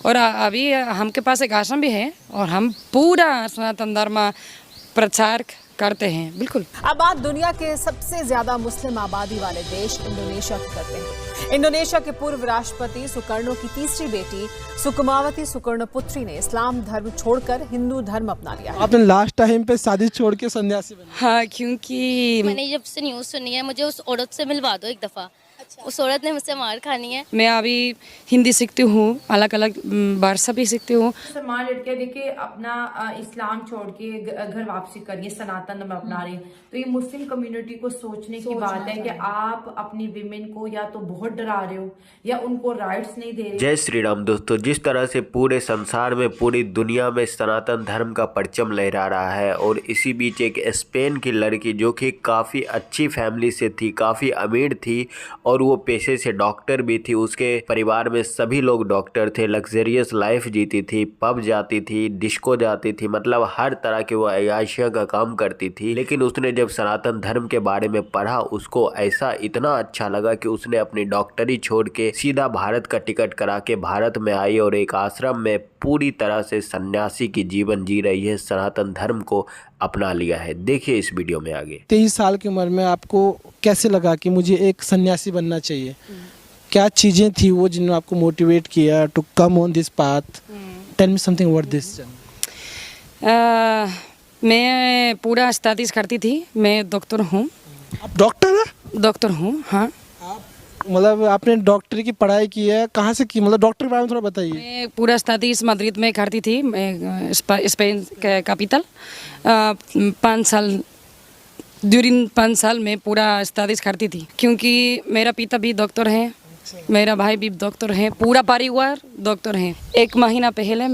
और अभी हमके पास एक आश्रम भी है और हम पूरा सनातन धर्म प्रचार करते हैं। बिल्कुल। अब बात दुनिया के सबसे ज्यादा मुस्लिम आबादी वाले देश इंडोनेशिया की करते हैं। इंडोनेशिया के पूर्व राष्ट्रपति सुकर्णो की तीसरी बेटी सुकुमावती सुकर्णपुत्री ने इस्लाम धर्म छोड़कर हिंदू धर्म अपना लिया। आपने लास्ट टाइम पे शादी छोड़ के सन्यासी बना? हाँ, क्योंकि मैंने जब से न्यूज़ सुनी है, मुझे उस औरत से मिलवा दो एक दफ़ा। उस औरत ने मुझसे मार खानी है। मैं अभी हिंदी सीखती हूँ, अलग अलग भाषा भी सीखती हूँ। मुसलमान लड़कियां देखिए अपना इस्लाम छोड़ के घर वापसी कर रही है, सनातन धर्म अपना रही है। तो ये मुस्लिम कम्युनिटी को सोचने की बात है कि आप अपनी विमेन को या तो बहुत डरा रहे हो या उनको राइट्स नहीं दे रहे। जय श्री राम दोस्तों, जिस तरह से पूरे संसार में, पूरी दुनिया में सनातन धर्म का परचम लहरा रहा है और इसी बीच एक स्पेन की लड़की जो कि काफ़ी अच्छी फैमिली से थी, काफ़ी अमीर थी और वो पेशे से डॉक्टर भी थी, उसके परिवार में सभी लोग डॉक्टर थे, लग्जरियस लाइफ जीती थी, पब जाती थी, डिस्को जाती थी, मतलब हर तरह के वो अय्याशियाँ का काम करती थी। लेकिन उसने जब सनातन धर्म के बारे में पढ़ा, उसको ऐसा इतना अच्छा लगा कि उसने अपनी डॉक्टरी छोड़ के सीधा भारत का टिकट करा के भारत में आई और एक आश्रम में पूरी तरह से सन्यासी की जीवन जी रही है, सनातन धर्म को अपना लिया है। देखिए इस वीडियो में आगे। 23 साल की उम्र में आपको कैसे लगा कि मुझे एक सन्यासी बनना चाहिए? क्या चीजें थी वो जिन्होंने आपको मोटिवेट किया to come on this path? Tell me something about this. मैं पूरा स्टडीज करती थी, मैं डॉक्टर हूँ। आप डॉक्टर हैं? डॉक्टर हूँ, हाँ। मतलब आपने डॉक्टरी की पढ़ाई की है, कहाँ से की? मतलब डॉक्टर के बारे में थोड़ा बताइए। मैं पूरा स्टडीज मद्रिद में करती थी, मैं स्पेन कैपिटल। 5 साल, ड्यूरिंग 5 साल में पूरा स्टडीज करती थी, क्योंकि मेरा पिता भी डॉक्टर हैं, मेरा भाई भी डॉक्टर है, पूरा परिवार डॉक्टर है। 1 महीना पहले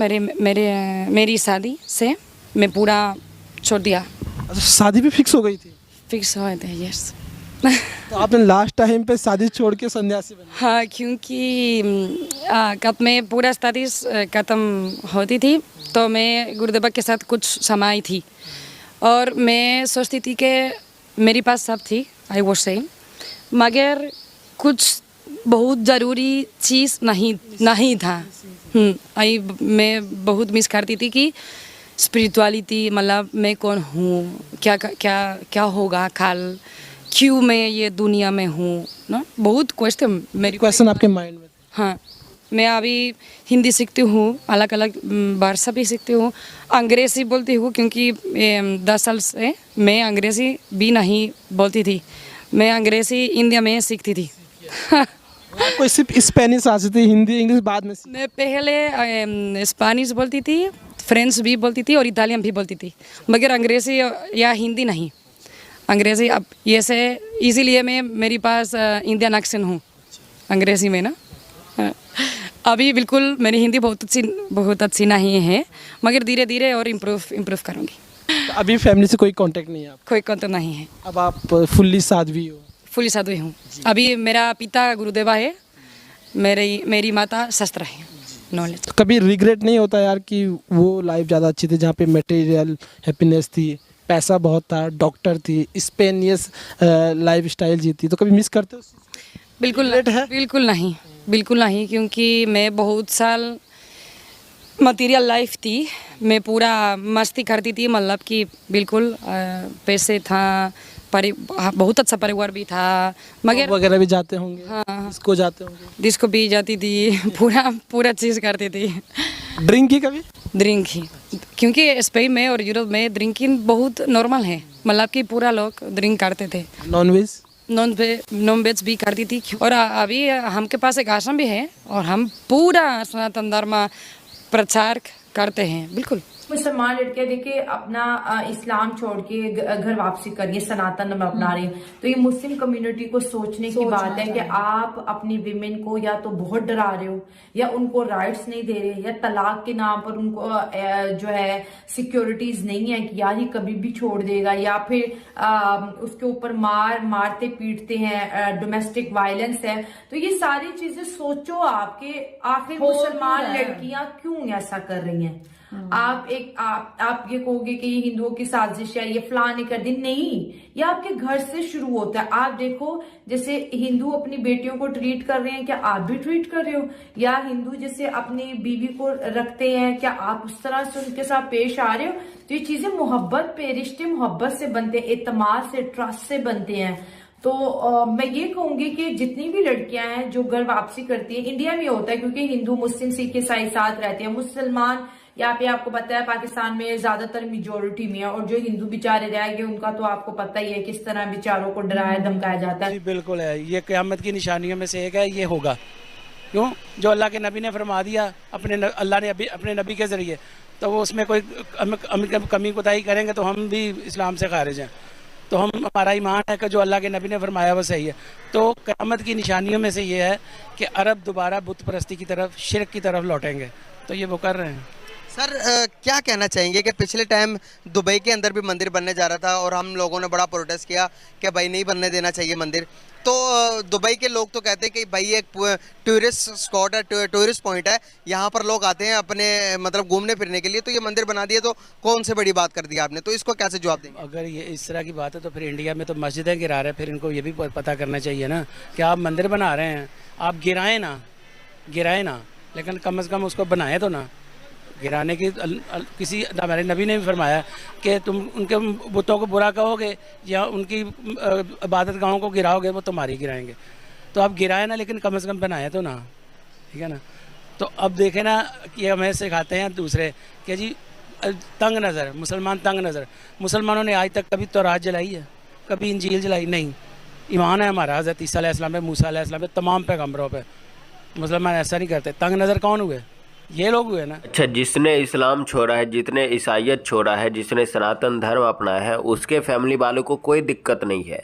मेरी शादी से मैं पूरा छोड़ दिया। अच्छा, शादी भी फिक्स हो गई थी? फिक्स हो थे, यस। तो आपने लास्ट टाइम पे शादी छोड़ के सन्यासी बना? हाँ, क्योंकि कब मैं पूरा स्टडीज ख़त्म होती थी तो मैं गुरुदेव के साथ कुछ समय थी और मैं सोचती थी कि मेरे पास सब थी, आई वॉज सेइंग, मगर कुछ बहुत ज़रूरी चीज़ नहीं था। मैं बहुत मिस करती थी कि स्पिरिचुअलिटी, मतलब मैं कौन हूँ, क्या होगा कल, क्यों मैं ये दुनिया में हूँ ना। बहुत क्वेश्चन आपके माइंड में? हाँ, मैं अभी हिंदी सीखती हूँ, अलग अलग भाषा भी सीखती हूँ, अंग्रेज़ी बोलती हूँ, क्योंकि 10 साल से मैं अंग्रेज़ी भी नहीं बोलती थी। मैं अंग्रेज़ी इंडिया में सीखती थी। आपको सिर्फ स्पेनिश आती थी, हिंदी इंग्लिश बाद में? मैं पहले स्पेनिश बोलती थी, फ्रेंच भी बोलती थी और इटालियन भी बोलती थी, मगर अंग्रेज़ी या हिंदी नहीं। अंग्रेज़ी अब ये से इसीलिए मैं मेरे पास इंडियन एक्सेंट हूँ अंग्रेज़ी में ना। अभी बिल्कुल मेरी हिंदी बहुत अच्छी नहीं है, मगर धीरे धीरे और इम्प्रूव करूँगी। तो अभी फैमिली से कोई कांटेक्ट नहीं है? कोई कांटेक्ट नहीं है। अब आप फुल्ली साध्वी हो? फुल्ली साध्वी हूँ। अभी मेरा पिता गुरुदेवा है, मेरी माता शस्त्र है, नॉलेज। तो कभी रिग्रेट नहीं होता यार कि वो लाइफ ज़्यादा अच्छी थी जहाँ पे मटेरियल हैप्पीनेस थी, पैसा बहुत था, डॉक्टर थी, स्पेनियस लाइफ स्टाइल जीती, तो कभी मिस करते हो? बिल्कुल नहीं, क्योंकि मैं बहुत साल मटेरियल लाइफ थी, मैं पूरा मस्ती करती थी, मतलब कि बिल्कुल पैसे था, बहुत अच्छा परिवार भी था, मगर वगैरह भी जाते होंगे? हाँ, डिस्को जाते होंगे? डिस्को भी जाती थी, पूरा चीज़ करती थी। ड्रिंक की कभी? ड्रिंक ही, क्योंकि स्पेन में और यूरोप में ड्रिंकिंग बहुत नॉर्मल है, मतलब कि पूरा लोग ड्रिंक करते थे। नॉन वेज भी करती थी। और अभी हमके पास एक आश्रम भी है और हम पूरा सनातन धर्म प्रचार करते हैं। बिल्कुल। मुसलमान लड़कियां देखिए अपना इस्लाम छोड़ के घर वापसी कर रही है, सनातन धर्म अपना रही है। तो ये मुस्लिम कम्युनिटी को सोचने की बात है कि आप अपनी विमेन को या तो बहुत डरा रहे हो या उनको राइट्स नहीं दे रहे, या तलाक के नाम पर उनको जो है सिक्योरिटीज नहीं है कि यार ये कभी भी छोड़ देगा, या फिर उसके ऊपर मारते पीटते हैं, डोमेस्टिक वायलेंस है। तो ये सारी चीजें सोचो आपके, आखिर मुसलमान लड़कियां क्यों ऐसा कर रही हैं? आप ये कहोगे कि ये हिंदुओं की साजिश है, ये फलां ने कर दी, नहीं, ये आपके घर से शुरू होता है। आप देखो जैसे हिंदू अपनी बेटियों को ट्रीट कर रहे हैं, क्या आप भी ट्रीट कर रहे हो? या हिंदू जैसे अपनी बीवी को रखते हैं, क्या आप उस तरह से उनके साथ पेश आ रहे हो? तो ये चीजें मोहब्बत पे, रिश्ते मोहब्बत से बनते हैं, एतमाद से, ट्रस्ट से बनते हैं। तो मैं ये कहूंगी कि जितनी भी लड़कियां हैं जो घर वापसी करती हैं, इंडिया में होता है क्योंकि हिंदू मुस्लिम सिख ईसाई साथ रहते हैं, मुसलमान यहाँ पे आपको पता है पाकिस्तान में ज्यादातर मेजोरिटी में है, और जो हिंदू बेचारे रह गए उनका तो आपको पता ही है किस तरह बेचारों को डराया धमकाया जाता है। जी बिल्कुल है, ये क़यामत की निशानियों में से एक है, ये होगा। क्यों? जो अल्लाह के नबी ने फरमा दिया अल्लाह ने अपने नबी के ज़रिए, तो वो उसमें कोई कमी कोताही करेंगे तो हम भी इस्लाम से खारिज हैं। तो हमारा ईमान है कि जो अल्लाह के नबी ने फरमाया वो सही है। तो क़यामत की निशानियों में से ये है कि अरब दोबारा बुत परस्ती की तरफ, शिरक की तरफ लौटेंगे, तो ये वो कर रहे हैं। सर क्या कहना चाहेंगे कि पिछले टाइम दुबई के अंदर भी मंदिर बनने जा रहा था और हम लोगों ने बड़ा प्रोटेस्ट किया कि भाई नहीं बनने देना चाहिए मंदिर, तो दुबई के लोग तो कहते हैं कि भाई एक टूरिस्ट स्पॉट है, टूरिस्ट पॉइंट है, यहाँ पर लोग आते हैं अपने मतलब घूमने फिरने के लिए, तो ये मंदिर बना दिए तो कौन से बड़ी बात कर दी आपने, तो इसको कैसे जवाब देंगे? अगर ये इस तरह की बात है तो फिर इंडिया में तो मस्जिदें गिरा रहे हैं, फिर इनको ये भी पता करना चाहिए ना कि आप मंदिर बना रहे हैं, आप गिराएं ना, लेकिन कम से कम उसको बनाएं तो ना। गिराने की किसी हमारे नबी ने भी फरमाया कि तुम उनके बुतों को बुरा कहोगे या उनकी इबादत गाहों को गिराओगे, वो तुम्हारी गिराएंगे। तो आप गिराए ना, लेकिन कम से कम बनाए तो ना, ठीक है ना। तो अब देखें ना कि हमें सिखाते हैं दूसरे कि जी तंग नज़र, मुसलमान तंग नज़र। मुसलमानों ने आज तक कभी तौरात जलाई है, कभी इंजील जलाई नहीं। ईमान है हमारा हज़रत ईसा अलैहिस्सलाम पे, मूसा अलैहिस्सलाम पे, तमाम पैगम्बरों पे। मुसलमान ऐसा नहीं करते। तंग नज़र कौन हुए? ये लोग हुए ना। अच्छा, जिसने इस्लाम छोड़ा है, जिसने ईसाइयत छोड़ा है, जिसने सनातन धर्म अपनाया है, उसके फैमिली वालों को कोई दिक्कत नहीं है।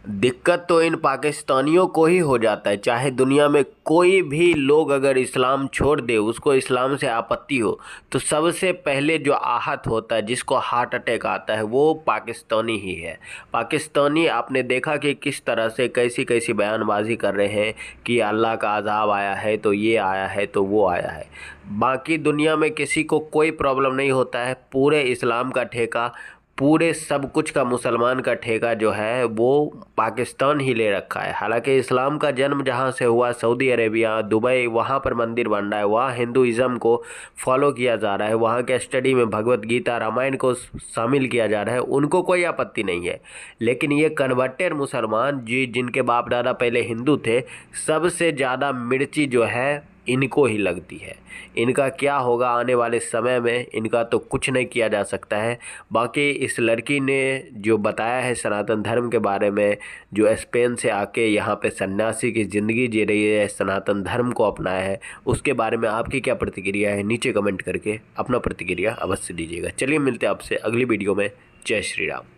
दिक्कत तो इन पाकिस्तानियों को ही हो जाता है। चाहे दुनिया में कोई भी लोग अगर इस्लाम छोड़ दे, उसको इस्लाम से आपत्ति हो, तो सबसे पहले जो आहत होता है, जिसको हार्ट अटैक आता है, वो पाकिस्तानी ही है। पाकिस्तानी आपने देखा कि किस तरह से कैसी कैसी बयानबाजी कर रहे हैं कि अल्लाह का अज़ाब आया है, तो ये आया है, तो वो आया है। बाकी दुनिया में किसी को कोई प्रॉब्लम नहीं होता है। पूरे इस्लाम का ठेका, पूरे सब कुछ का, मुसलमान का ठेका जो है वो पाकिस्तान ही ले रखा है। हालांकि इस्लाम का जन्म जहाँ से हुआ, सऊदी अरेबिया, दुबई, वहाँ पर मंदिर बन रहा है, वहाँ हिंदुइज़्म को फॉलो किया जा रहा है, वहाँ के स्टडी में भगवत गीता, रामायण को शामिल किया जा रहा है, उनको कोई आपत्ति नहीं है। लेकिन ये कन्वर्टेड मुसलमान जिनके बाप दादा पहले हिंदू थे, सबसे ज़्यादा मिर्ची जो है इनको ही लगती है। इनका क्या होगा आने वाले समय में, इनका तो कुछ नहीं किया जा सकता है। बाकी इस लड़की ने जो बताया है सनातन धर्म के बारे में, जो स्पेन से आके यहाँ पे सन्यासी की ज़िंदगी जी रही है, सनातन धर्म को अपनाया है, उसके बारे में आपकी क्या प्रतिक्रिया है, नीचे कमेंट करके अपना प्रतिक्रिया अवश्य दीजिएगा। चलिए मिलते हैं आपसे अगली वीडियो में। जय श्री राम।